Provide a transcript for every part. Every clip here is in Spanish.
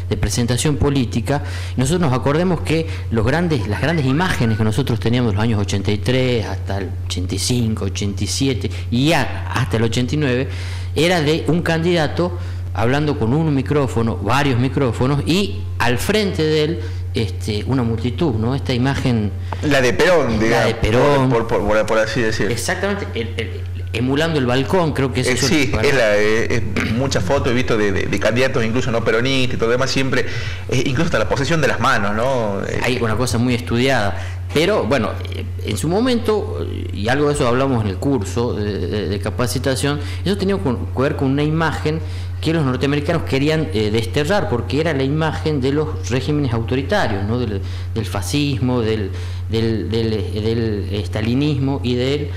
de presentación política. Nosotros nos acordemos que las grandes imágenes que nosotros teníamos en los años 83 hasta el 85, 87 y ya hasta el 89, era de un candidato hablando con un micrófono, varios micrófonos, y al frente de él una multitud, ¿no? Esta imagen... La de Perón, digamos. La de Perón. Por así decirlo. Exactamente, emulando el balcón, creo que es eso. Sí, muchas fotos he visto de candidatos, incluso no peronistas y todo lo demás, siempre, incluso hasta la posesión de las manos, ¿no? Hay una cosa muy estudiada. Pero bueno, en su momento, y algo de eso hablamos en el curso de capacitación, eso tenía que ver con una imagen que los norteamericanos querían desterrar, porque era la imagen de los regímenes autoritarios, ¿no? del fascismo, del estalinismo y del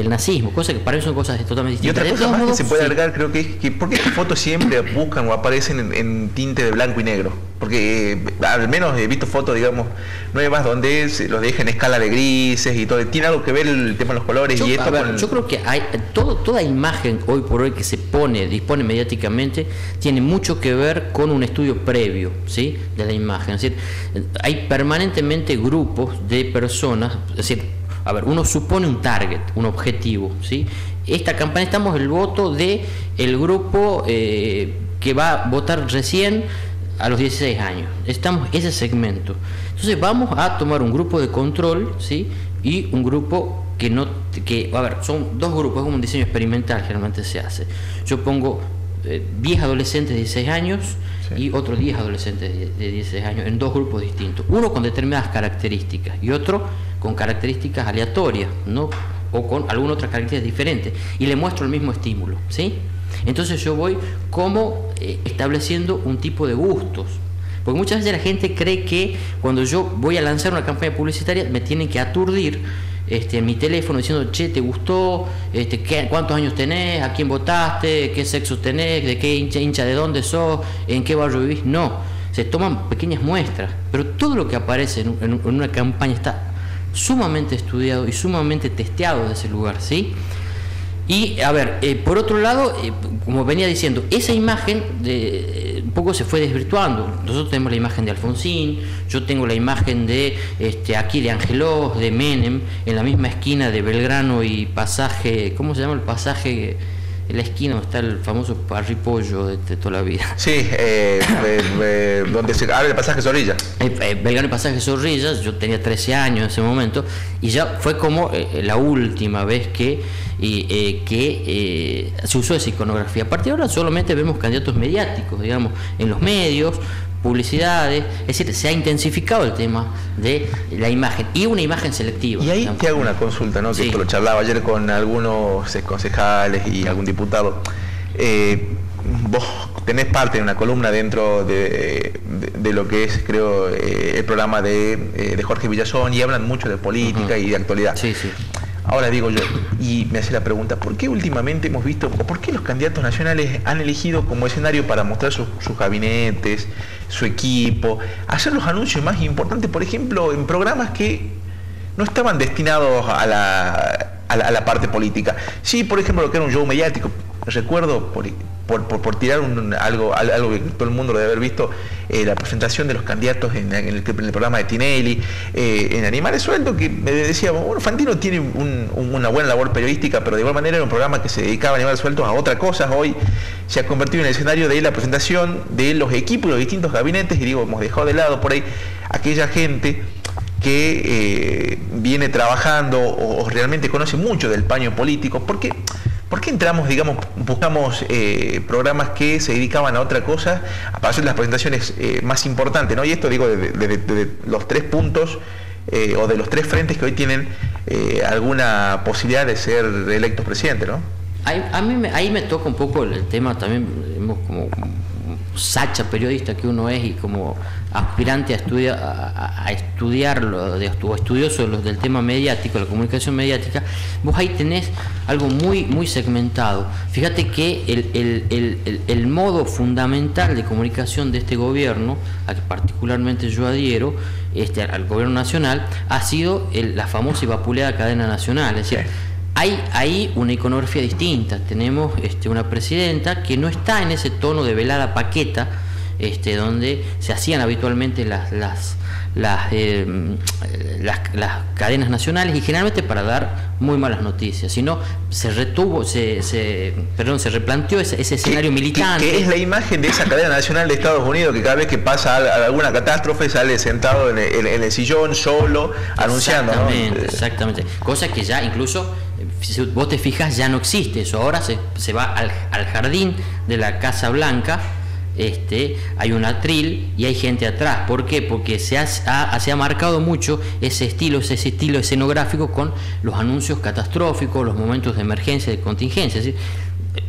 nazismo, cosas que para ellos son cosas totalmente distintas. Y otra cosa más que se puede agregar, creo que es que ¿por qué estas fotos siempre buscan o aparecen en tinte de blanco y negro? Porque al menos he visto fotos, digamos, nuevas donde los dejan en escala de grises y todo. ¿Tiene algo que ver el tema de los colores? Yo creo que hay toda imagen hoy por hoy que se dispone mediáticamente, tiene mucho que ver con un estudio previo, ¿sí?, de la imagen. Es decir, hay permanentemente grupos de personas, es decir, uno supone un target, un objetivo, ¿sí? Esta campaña estamos el voto de el grupo que va a votar recién a los 16 años. Estamos ese segmento. Entonces vamos a tomar un grupo de control, ¿sí?, y un grupo son dos grupos, es como un diseño experimental, generalmente se hace. Yo pongo 10 adolescentes de 16 años, sí, y otros 10 adolescentes de 16 años en dos grupos distintos, uno con determinadas características y otro con características aleatorias, ¿no?, o con alguna otra característica diferente, y le muestro el mismo estímulo, ¿sí? Entonces yo voy como estableciendo un tipo de gustos, porque muchas veces la gente cree que cuando yo voy a lanzar una campaña publicitaria me tienen que aturdir en mi teléfono diciendo, che, ¿te gustó? ¿Cuántos años tenés? ¿A quién votaste? ¿Qué sexo tenés? ¿De qué hincha de dónde sos? ¿En qué barrio vivís? No, se toman pequeñas muestras, pero todo lo que aparece en una campaña está sumamente estudiado y sumamente testeado de ese lugar, ¿sí? Y, por otro lado, como venía diciendo, esa imagen un poco se fue desvirtuando. Nosotros tenemos la imagen de Alfonsín, yo tengo la imagen de aquí de Angelós, de Menem, en la misma esquina de Belgrano y Pasaje, ¿cómo se llama el pasaje? En la esquina donde está el famoso parripollo de toda la vida. Sí, donde se abre el pasaje Zorrilla. Belgrano y pasaje Zorrilla, yo tenía 13 años en ese momento, y ya fue como la última vez que se usó esa iconografía. A partir de ahora solamente vemos candidatos mediáticos, digamos, en los medios, publicidades, es decir, se ha intensificado el tema de la imagen y una imagen selectiva. Y ahí te hago una consulta, ¿no? Que sí, esto lo charlaba ayer con algunos concejales y algún diputado. Vos tenés parte de una columna dentro de lo que es, creo, el programa de Jorge Villazón, y hablan mucho de política y de actualidad. Sí, sí. Ahora digo yo, y me hace la pregunta, ¿por qué últimamente hemos visto, o por qué los candidatos nacionales han elegido como escenario para mostrar sus gabinetes, su equipo, hacer los anuncios más importantes, por ejemplo, en programas que no estaban destinados a la parte política? Sí, por ejemplo, lo que era un show mediático. Recuerdo, por tirar algo que todo el mundo lo debe haber visto, la presentación de los candidatos en el programa de Tinelli, en Animales Sueltos, que me decía, bueno, Fantino tiene una buena labor periodística, pero de igual manera era un programa que se dedicaba a Animales Sueltos a otra cosa. Hoy se ha convertido en el escenario de la presentación de los equipos y los distintos gabinetes, y digo, hemos dejado de lado por ahí aquella gente que viene trabajando o realmente conoce mucho del paño político. ¿Por qué entramos, digamos, buscamos programas que se dedicaban a otra cosa para hacer las presentaciones más importantes, ¿no? Y esto digo de los 3 puntos o de los 3 frentes que hoy tienen alguna posibilidad de ser electos presidente, ¿no? Ahí me toca un poco el tema también, como sacha periodista que uno es y como aspirante a estudiarlo, o estudioso del tema mediático, la comunicación mediática. Vos ahí tenés algo muy, muy segmentado. Fíjate que el modo fundamental de comunicación de este gobierno, a que particularmente yo adhiero, al gobierno nacional, ha sido la famosa y vapuleada cadena nacional. Es decir, hay ahí una iconografía distinta. Tenemos una presidenta que no está en ese tono de velada paqueta donde se hacían habitualmente las cadenas nacionales, y generalmente para dar muy malas noticias. Si no, se replanteó ese escenario militante. Que es la imagen de esa cadena nacional de Estados Unidos, que cada vez que pasa alguna catástrofe sale sentado en el sillón solo anunciando, exactamente, ¿no? Exactamente, cosa que ya incluso, si vos te fijas, ya no existe eso. Ahora se va al jardín de la Casa Blanca. Hay un atril y hay gente atrás. ¿Por qué? Porque se ha marcado mucho ese estilo escenográfico con los anuncios catastróficos, los momentos de emergencia, de contingencia. Es decir,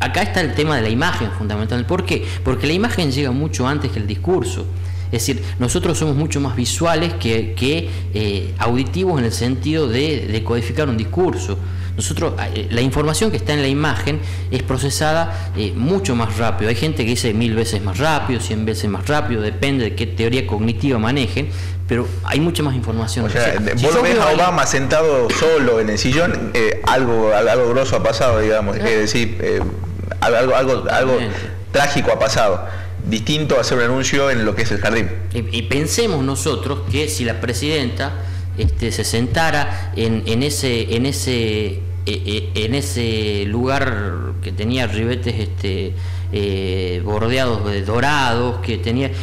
acá está el tema de la imagen fundamental. ¿Por qué? Porque la imagen llega mucho antes que el discurso. Es decir, nosotros somos mucho más visuales que auditivos, en el sentido de codificar un discurso. Nosotros, la información que está en la imagen es procesada mucho más rápido. Hay gente que dice 1000 veces más rápido, 100 veces más rápido, depende de qué teoría cognitiva manejen, pero hay mucha más información. O sea, vos lo ves a Obama sentado solo en el sillón, algo grosso ha pasado, digamos, es decir, algo trágico ha pasado, distinto a hacer un anuncio en lo que es el jardín. Y pensemos nosotros que si la presidenta se sentara en ese lugar que tenía ribetes bordeados de dorados,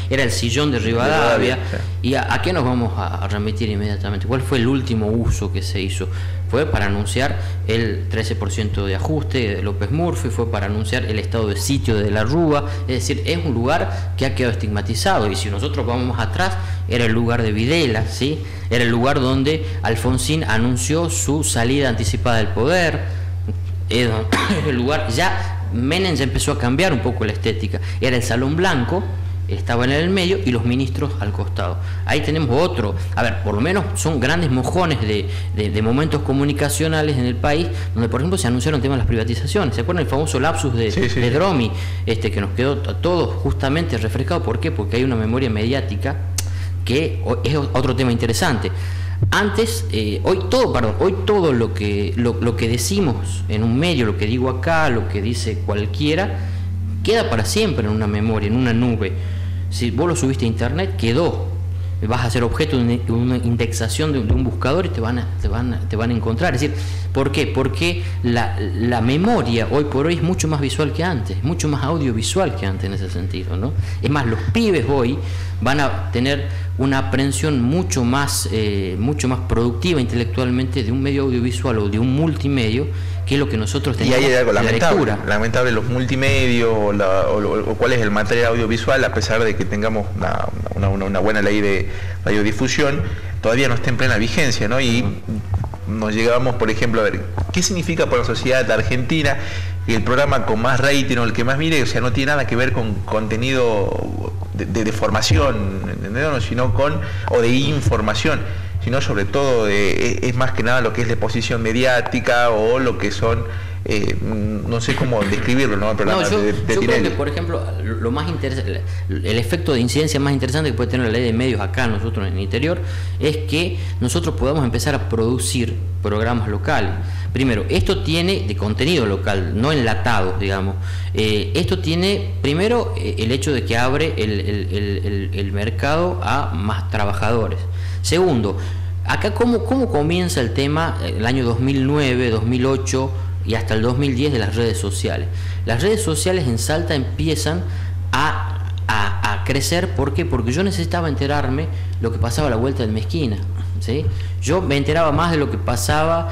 era el sillón de Rivadavia, y a qué nos vamos a remitir inmediatamente. ¿Cuál fue el último uso que se hizo? Fue para anunciar el 13% de ajuste de López Murphy, fue para anunciar el estado de sitio de la Rúa. Es decir, es un lugar que ha quedado estigmatizado, y si nosotros vamos más atrás, era el lugar de Videla, ¿sí? Era el lugar donde Alfonsín anunció su salida anticipada del poder. Es el lugar, ya Menem ya empezó a cambiar un poco la estética. Era el Salón Blanco, estaba en el medio, y los ministros al costado. Ahí tenemos otro, por lo menos son grandes mojones de momentos comunicacionales en el país, donde por ejemplo se anunciaron temas de las privatizaciones. ¿Se acuerdan el famoso lapsus de Dromi, que nos quedó a todos justamente refrescado? ¿Por qué? Porque hay una memoria mediática que es otro tema interesante. Antes, hoy todo lo que decimos en un medio, lo que digo acá, lo que dice cualquiera, queda para siempre en una memoria, en una nube. Si vos lo subiste a internet, quedó. Vas a ser objeto de una indexación de un buscador y te van a encontrar. Es decir, ¿por qué? Porque la memoria hoy por hoy es mucho más visual que antes, mucho más audiovisual que antes en ese sentido, ¿no? Es más, los pibes hoy van a tener una aprehensión mucho más productiva intelectualmente de un medio audiovisual o de un multimedio, que es lo que nosotros tenemos. Y hay algo lamentable los multimedios o cuál es el material audiovisual, a pesar de que tengamos una buena ley de radiodifusión, todavía no está en plena vigencia, ¿no? Y nos llegamos, por ejemplo, a ver qué significa para la sociedad argentina que el programa con más rating o el que más mire, o sea, no tiene nada que ver con contenido de formación, ¿entendés? Sino o de información, sino sobre todo es más que nada lo que es la exposición mediática o lo que son, no sé cómo describirlo, ¿no? El programa yo creo que, por ejemplo, lo más interesante, el efecto de incidencia más interesante que puede tener la ley de medios acá nosotros en el interior, es que nosotros podamos empezar a producir programas locales. Primero, esto tiene de contenido local, no enlatados, digamos. Esto tiene, primero, el hecho de que abre el mercado a más trabajadores. Segundo, acá cómo comienza el tema, el año 2009, 2008 y hasta el 2010, de las redes sociales. Las redes sociales en Salta empiezan a crecer. ¿Por qué? Porque yo necesitaba enterarme lo que pasaba a la vuelta del Mezquina, ¿sí? Yo me enteraba más de lo que pasaba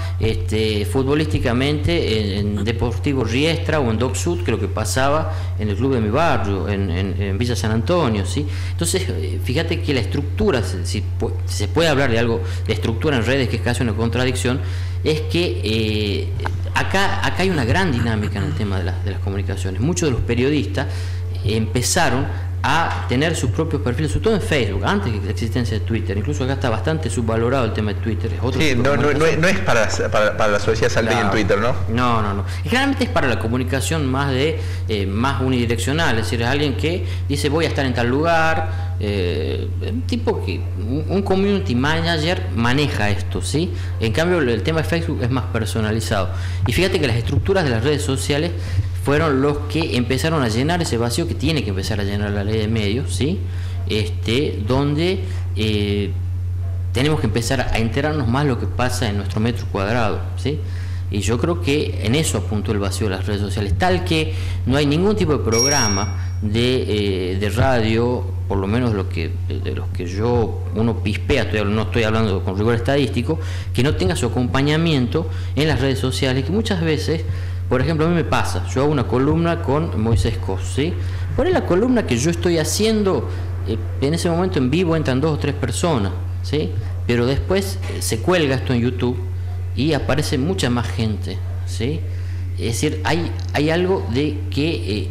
futbolísticamente en Deportivo Riestra o en Doc Sud que lo que pasaba en el club de mi barrio, en Villa San Antonio, ¿sí? Entonces, fíjate que la estructura, si se puede hablar de algo de estructura en redes, que es casi una contradicción, es que acá hay una gran dinámica en el tema de las comunicaciones. Muchos de los periodistas empezaron a tener sus propios perfiles, sobre todo en Facebook, antes de la existencia de Twitter. Incluso acá está bastante subvalorado el tema de Twitter. No es para la sociedad salteña en Twitter, ¿no? No. Generalmente es para la comunicación más unidireccional, es decir, es alguien que dice voy a estar en tal lugar, un tipo que, un community manager maneja esto, ¿sí? En cambio el tema de Facebook es más personalizado. Y fíjate que las estructuras de las redes sociales fueron los que empezaron a llenar ese vacío que tiene que empezar a llenar la ley de medios, ¿sí? Donde tenemos que empezar a enterarnos más de lo que pasa en nuestro metro cuadrado, ¿sí? Y yo creo que en eso apuntó el vacío de las redes sociales, tal que no hay ningún tipo de programa de radio, por lo menos de los que uno pispea, no estoy hablando con rigor estadístico, que no tenga su acompañamiento en las redes sociales, que muchas veces, por ejemplo, a mí me pasa, yo hago una columna con Moisés Cos, ¿sí? Por ahí la columna que yo estoy haciendo, en ese momento en vivo entran 2 o 3 personas, ¿sí? Pero después se cuelga esto en YouTube y aparece mucha más gente, ¿sí? Es decir, hay algo de que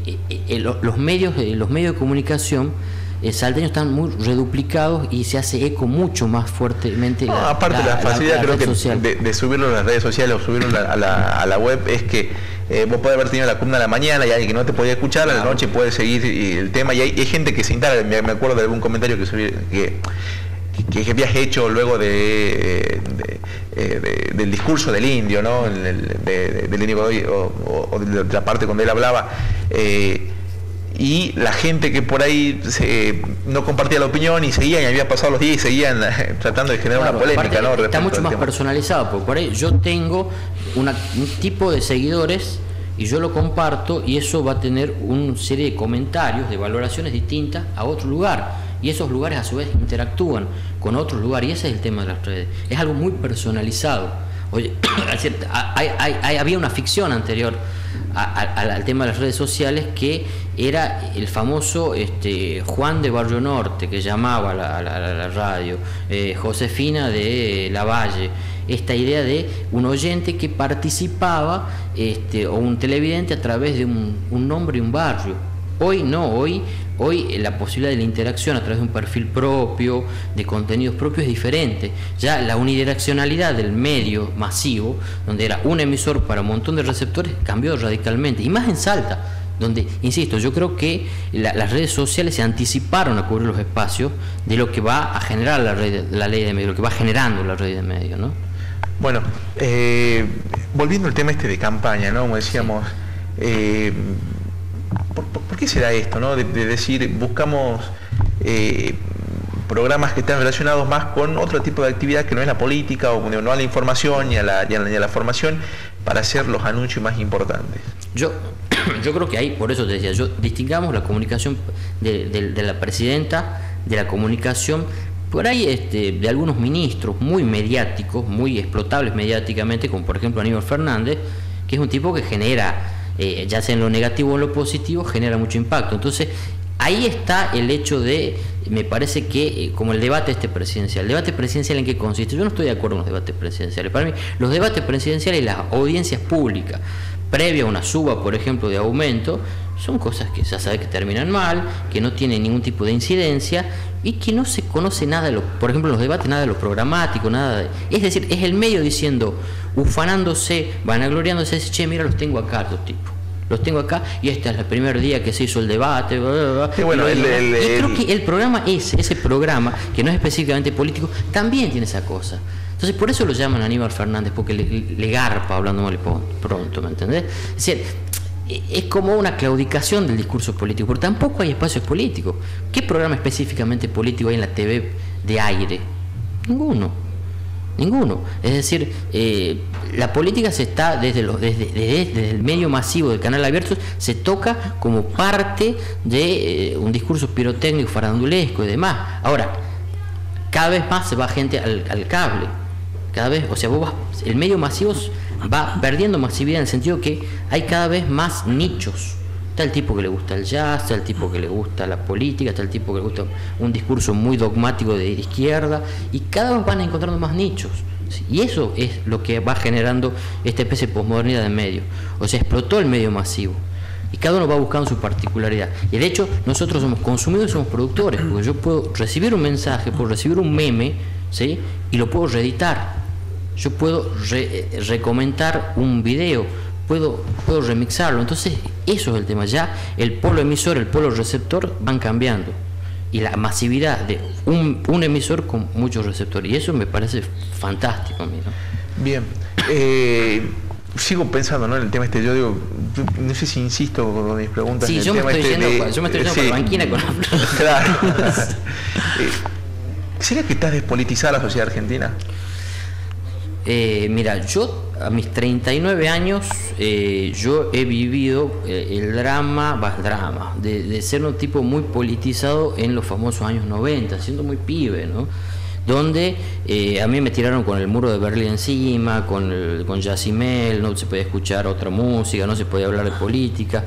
los medios de comunicación salteños están muy reduplicados y se hace eco mucho más fuertemente. Aparte la facilidad creo que de subirlo a las redes sociales o subirlo a la web es que vos podés haber tenido la columna a la mañana y alguien que no te podía escuchar, a la noche puedes seguir el tema y hay gente que se instala. Me acuerdo de algún comentario que habías hecho luego del discurso del indio, ¿no? Del indio Godoy, o de la parte cuando él hablaba, y la gente que por ahí no compartía la opinión y seguían, y había pasado los días y seguían tratando de generar una polémica, ¿no? Está mucho más personalizado, porque por ahí yo tengo un tipo de seguidores y yo lo comparto y eso va a tener una serie de comentarios, de valoraciones distintas a otro lugar. Y esos lugares a su vez interactúan con otros lugares y ese es el tema de las redes. Es algo muy personalizado. Oye, había una ficción anterior al tema de las redes sociales que era el famoso Juan de Barrio Norte que llamaba a la radio, Josefina de Lavalle, esta idea de un oyente que participaba o un televidente a través de un nombre y un barrio. Hoy no, hoy la posibilidad de la interacción a través de un perfil propio, de contenidos propios es diferente. Ya la unidireccionalidad del medio masivo, donde era un emisor para un montón de receptores, cambió radicalmente. Y más en Salta, donde, insisto, yo creo que las redes sociales se anticiparon a cubrir los espacios de lo que va a generar la ley de medios, lo que va generando la ley de medios, ¿no? Bueno, volviendo al tema de campaña, ¿no? Como decíamos, ¿por qué será esto, no? De decir, buscamos programas que están relacionados más con otro tipo de actividad que no es la política o no a la información ni a la formación para hacer los anuncios más importantes? Yo creo que ahí, por eso te decía, distingamos la comunicación de la presidenta, de la comunicación por ahí de algunos ministros muy mediáticos, muy explotables mediáticamente, como por ejemplo Aníbal Fernández, que es un tipo que genera, ya sea en lo negativo o en lo positivo, genera mucho impacto. Entonces, ahí está el hecho de, me parece que, como el debate presidencial. ¿El debate presidencial en qué consiste? Yo no estoy de acuerdo con los debates presidenciales. Para mí, los debates presidenciales y las audiencias públicas, previa a una suba, por ejemplo, de aumento, son cosas que ya sabe que terminan mal, que no tienen ningún tipo de incidencia y que no se conoce nada de por ejemplo, en los debates, nada de lo programático, es decir, es el medio diciendo, ufanándose, vanagloriándose, dice, che, mira, los tengo acá, los tipos. Los tengo acá y este es el primer día que se hizo el debate, bla, bla, bla. Sí, bueno, y creo que el programa ese programa, que no es específicamente político, también tiene esa cosa. Entonces, por eso lo llaman Aníbal Fernández, porque le garpa, hablando mal pronto, ¿me entendés? Es decir, es como una claudicación del discurso político, porque tampoco hay espacios políticos. ¿Qué programa específicamente político hay en la TV de aire? Ninguno. Es decir, la política se está desde el medio masivo del canal abierto, se toca como parte de un discurso pirotécnico, farandulesco y demás. Ahora, cada vez más se va gente al cable. Cada vez, o sea, el medio masivo va perdiendo masividad en el sentido que hay cada vez más nichos. Está el tipo que le gusta el jazz, está el tipo que le gusta la política, está el tipo que le gusta un discurso muy dogmático de izquierda, y cada vez van encontrando más nichos. Y eso es lo que va generando esta especie de posmodernidad de medios. O sea, explotó el medio masivo. Y cada uno va buscando su particularidad. Y de hecho, nosotros somos consumidores y somos productores, porque yo puedo recibir un mensaje, puedo recibir un meme, ¿sí? Y lo puedo reeditar. Yo puedo recomentar un video, puedo remixarlo. Entonces, eso es el tema. Ya el polo emisor, el polo receptor van cambiando. y la masividad de un emisor con muchos receptores. Y eso me parece fantástico a mí, ¿no? Bien. Sigo pensando, ¿no?, en el tema este. Yo digo, no sé si insisto con mis preguntas. Sí, yo me estoy diciendo por la banquina con la... Claro. ¿Sería que está despolitizada la sociedad argentina? Mira, yo a mis 39 años yo he vivido el drama de ser un tipo muy politizado en los famosos años 90, siendo muy pibe, ¿no? Donde a mí me tiraron con el muro de Berlín encima, con Yacimel, no se podía escuchar otra música, no se podía hablar de política.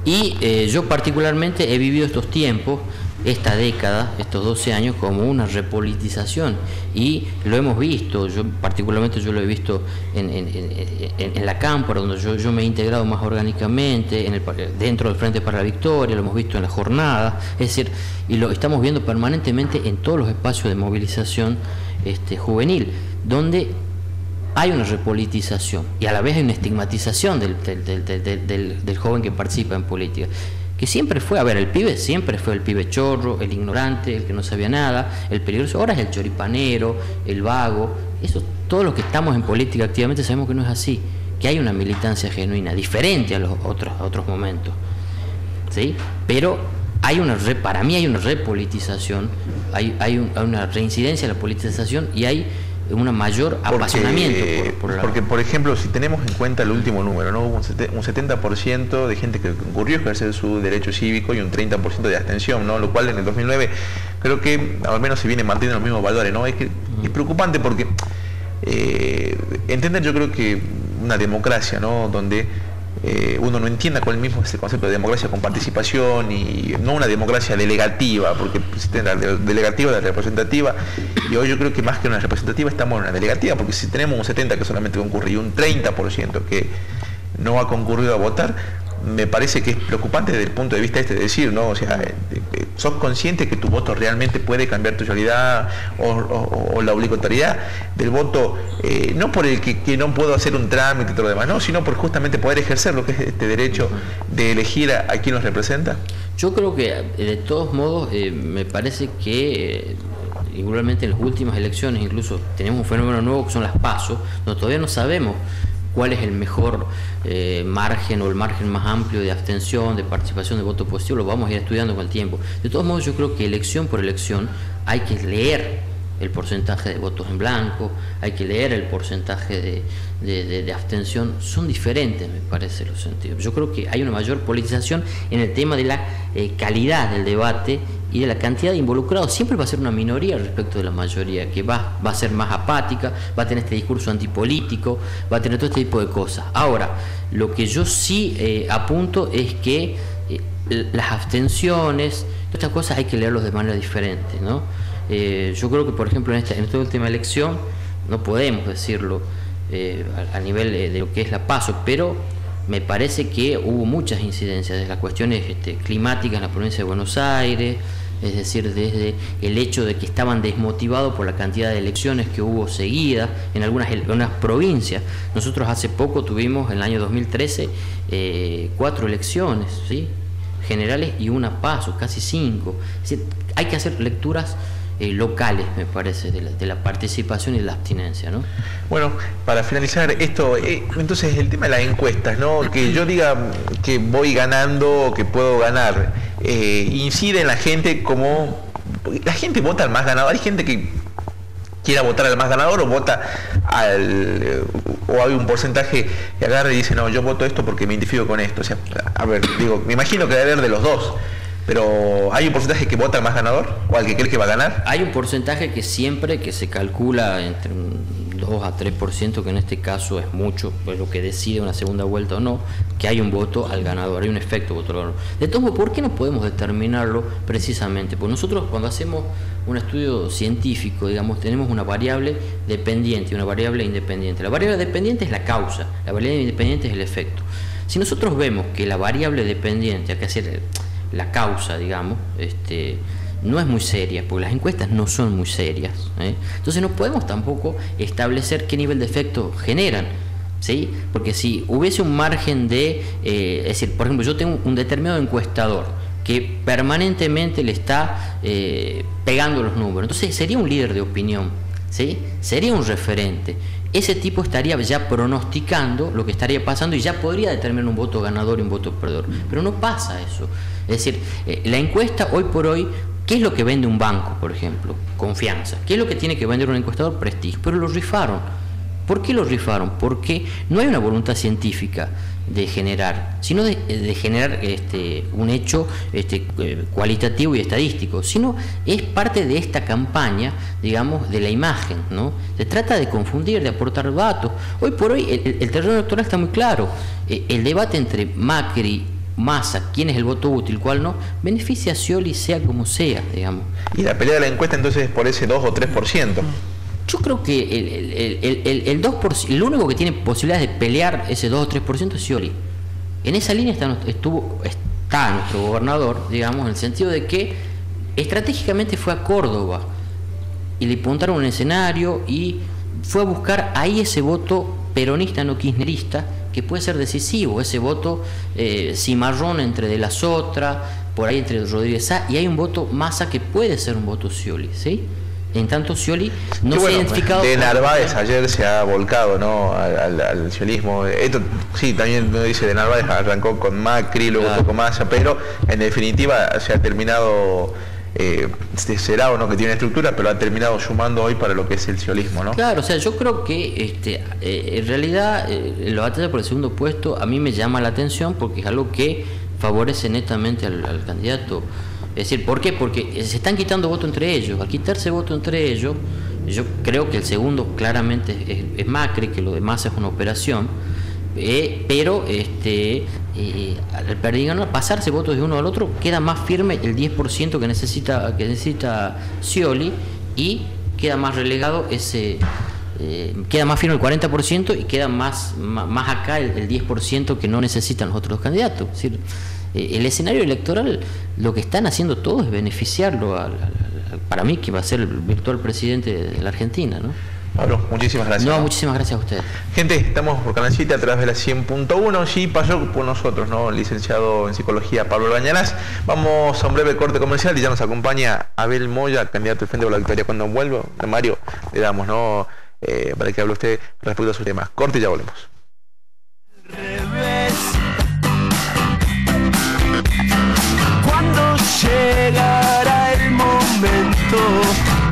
Y yo particularmente he vivido estos tiempos, esta década, estos 12 años, como una repolitización, y lo hemos visto. Yo particularmente lo he visto en la Cámpora, donde yo me he integrado más orgánicamente, dentro del Frente para la Victoria, lo hemos visto en la jornada, es decir, y lo estamos viendo permanentemente en todos los espacios de movilización juvenil, donde hay una repolitización y a la vez hay una estigmatización del joven que participa en política, que siempre fue, el pibe siempre fue el pibe chorro, el ignorante, el que no sabía nada, el peligroso. Ahora es el choripanero, el vago. Eso, todos los que estamos en política activamente sabemos que no es así, que hay una militancia genuina, diferente a los otros momentos, ¿sí? Pero para mí hay una repolitización, hay una reincidencia de la politización y hay un mayor apasionamiento porque, por ejemplo, si tenemos en cuenta el último número, ¿no?, hubo un 70% de gente que concurrió a ejercer su derecho cívico y un 30% de abstención, ¿no?, lo cual en el 2009 creo que al menos se viene manteniendo los mismos valores, ¿no? Es preocupante porque entender, yo creo que una democracia, ¿no?, donde uno no entienda cuál mismo es el concepto de democracia con participación y no una democracia delegativa, porque existe la delegativa, la representativa, y hoy yo creo que más que una representativa estamos en una delegativa, porque si tenemos un 70% que solamente concurre y un 30% que no ha concurrido a votar, me parece que es preocupante desde el punto de vista de decir, ¿no? O sea, sos consciente que tu voto realmente puede cambiar tu realidad o la obligatoriedad del voto, no por el que no puedo hacer un trámite y todo lo demás, no, sino por justamente poder ejercer lo que es este derecho de elegir a quien nos representa. Yo creo que de todos modos me parece que igualmente en las últimas elecciones incluso tenemos un fenómeno nuevo que son las PASO, donde todavía no sabemos cuál es el mejor margen o el margen más amplio de abstención, de participación, de voto positivo. Lo vamos a ir estudiando con el tiempo. De todos modos, yo creo que elección por elección hay que leer el porcentaje de votos en blanco, hay que leer el porcentaje de abstención. Son diferentes, me parece, los sentidos. Yo creo que hay una mayor politización en el tema de la calidad del debate y de la cantidad de involucrados. Siempre va a ser una minoría respecto de la mayoría, que va a ser más apática, va a tener este discurso antipolítico, va a tener todo este tipo de cosas. Ahora, lo que yo sí apunto es que las abstenciones, todas estas cosas hay que leerlos de manera diferente, ¿no? Yo creo que, por ejemplo, en esta última elección, no podemos decirlo a nivel de lo que es la PASO, pero me parece que hubo muchas incidencias de las cuestiones climáticas en la provincia de Buenos Aires, es decir, desde el hecho de que estaban desmotivados por la cantidad de elecciones que hubo seguidas en algunas provincias. Nosotros hace poco tuvimos, en el año 2013, 4 elecciones, ¿sí?, generales y una PASO, casi 5. Es decir, hay que hacer lecturas locales, me parece, de la participación y de la abstinencia, ¿no? Bueno, para finalizar esto, entonces el tema de las encuestas, ¿no?, que yo diga que voy ganando o que puedo ganar, incide en la gente, como la gente vota al más ganador. Hay gente que quiera votar al más ganador o vota o hay un porcentaje que agarra y dice, no, yo voto esto porque me identifico con esto. O sea, a ver, digo, me imagino que debe haber de los dos. Pero ¿hay un porcentaje que vota al más ganador o al que cree que va a ganar? Hay un porcentaje que siempre, que se calcula entre un 2 a 3%, que en este caso es mucho, pues lo que decide una segunda vuelta o no, que hay un voto al ganador, hay un efecto voto al ganador. De todos modos, ¿por qué no podemos determinarlo precisamente? Pues nosotros, cuando hacemos un estudio científico, digamos, tenemos una variable dependiente y una variable independiente. La variable dependiente es la causa, la variable independiente es el efecto. Si nosotros vemos que la variable dependiente, hay que hacer la causa, digamos, no es muy seria, porque las encuestas no son muy serias, entonces no podemos tampoco establecer qué nivel de efecto generan, ¿sí? Porque si hubiese un margen es decir, por ejemplo, yo tengo un determinado encuestador que permanentemente le está pegando los números. Entonces sería un líder de opinión, ¿sí? Sería un referente. Ese tipo estaría ya pronosticando lo que estaría pasando y ya podría determinar un voto ganador y un voto perdedor. Pero no pasa eso. Es decir, la encuesta hoy por hoy, ¿qué es lo que vende un banco, por ejemplo? Confianza. ¿Qué es lo que tiene que vender un encuestador? Prestigio. Pero lo rifaron. ¿Por qué lo rifaron? Porque no hay una voluntad científica de generar, sino de generar un hecho cualitativo y estadístico, sino es parte de esta campaña, digamos, de la imagen, ¿no? Se trata de confundir, de aportar datos. Hoy por hoy el terreno electoral está muy claro. El debate entre Macri, Massa, quién es el voto útil, cuál no, beneficia a Scioli sea como sea, digamos. Y la pelea de la encuesta entonces es por ese 2 o 3%. Yo creo que el 2%, el único que tiene posibilidades de pelear ese 2 o 3% es Scioli. En esa línea está nuestro gobernador, digamos, en el sentido de que estratégicamente fue a Córdoba y le apuntaron un escenario y fue a buscar ahí ese voto peronista, no kirchnerista, que puede ser decisivo, ese voto cimarrón entre De la Sotra, por ahí entre Rodríguez Sá, y hay un voto Massa que puede ser un voto Scioli, ¿sí? En tanto Scioli no se ha identificado. De Narváez ayer se ha volcado, ¿no?, al sciolismo. Esto sí, también uno dice, de Narváez arrancó con Macri, luego fue con Massa, pero en definitiva se ha terminado será o no que tiene estructura, pero ha terminado sumando hoy para lo que es el sciolismo, ¿no? Claro, o sea, yo creo que en realidad la batalla por el segundo puesto a mí me llama la atención porque es algo que favorece netamente al candidato. Es decir, ¿por qué? Porque se están quitando votos entre ellos. Al quitarse voto entre ellos, yo creo que el segundo claramente es Macri, que lo demás es una operación, pero al pasarse votos de uno al otro, queda más firme el 10% que necesita Scioli y queda más relegado queda más firme el 40% y queda más acá el 10% que no necesitan los otros candidatos. Es decir, el escenario electoral, lo que están haciendo todos es beneficiarlo para mí, que va a ser el virtual presidente de la Argentina, ¿no? Pablo, muchísimas gracias. No, muchísimas gracias a ustedes. Gente, estamos por Canal 7 a través de la 100.1. Sí, pasó por nosotros, ¿no?, el licenciado en psicología Pablo Bañalas. Vamos a un breve corte comercial y ya nos acompaña Abel Moya, candidato al Frente por la Victoria. Cuando vuelvo, Mario, le damos, ¿no?, para que hable usted respecto a sus temas. Corte y ya volvemos. Cuando llegará el momento,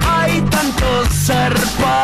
hay tantos zarpados